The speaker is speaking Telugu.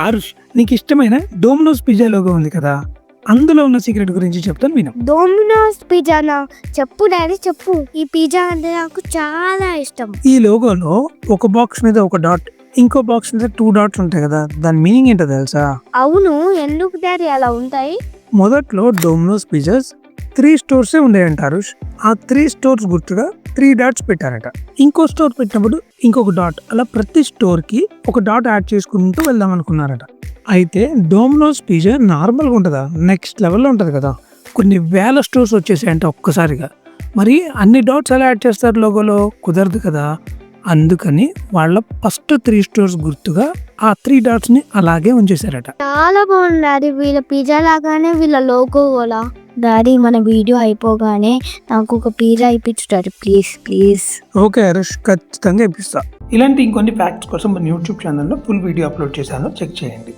ఆరుష్, నీకు ఇష్టమైన డోమినోస్ పిజ్జా లోగో ఉంది కదా, అందులో ఉన్న సీక్రెట్ గురించి చెప్తాను విను. డోమినోస్ పిజ్జానా? చెప్పు డాడీ చెప్పు. ఈ పిజ్జా అంటే నాకు చాలా ఇష్టం. ఈ లోగోలో ఒక బాక్స్ మీద ఒక డాట్, ఇంకో బాక్స్ మీద 2 డాట్స్ ఉంటాయి కదా, దాని మీనింగ్ ఏంటో తెలుసా? అవును, ఎందుకు డాడీ అలా ఉంటాయి? మొదట్లో డోమినోస్ పిజ్జాస్ 3 స్టోర్సే ఉండేయంటారు. ఆ 3 స్టోర్స్ గుర్తుగా 3 డాట్స్ పెట్టారట. ఇంకో స్టోర్ పెట్టినప్పుడు ఇంకొక డాట్, అలా ప్రతి స్టోర్ కి ఒక డాట్ యాడ్ చేసుకుంటూ వెళ్దాం అనుకున్నారట. అయితే డోమినోస్ పిజ్జా నార్మల్గా ఉంటుందా? నెక్స్ట్ లెవెల్లో ఉంటుంది కదా. కొన్ని వేల స్టోర్స్ వచ్చేసాయంట ఒక్కసారిగా. మరి అన్ని డాట్స్ ఎలా యాడ్ చేస్తారు లోగోలో? కుదరదు కదా. అందుకని వాళ్ళ ఫస్ట్ 3 స్టోర్స్ గుర్తుగా ఆ 3 డాట్స్ ని అలాగే ఉంచేశారట. చాలా బాగుంది డాడీ. వీళ్ళ పిజ్జా లాగానే వీళ్ళ లోగో కూడా. డాడీ, మన వీడియో అయిపోగానే నాకు ఒక పిజ్జా ఇప్పించు daddy, please please. Okay Harish, ఖచ్చితంగా ఇప్పిస్తా. ఇలాంటి ఇంకొన్ని ఫ్యాక్ట్స్ కోసం మన యూట్యూబ్ ఛానల్లో ఫుల్ వీడియో అప్లోడ్ చేశాను, చెక్ చేయండి.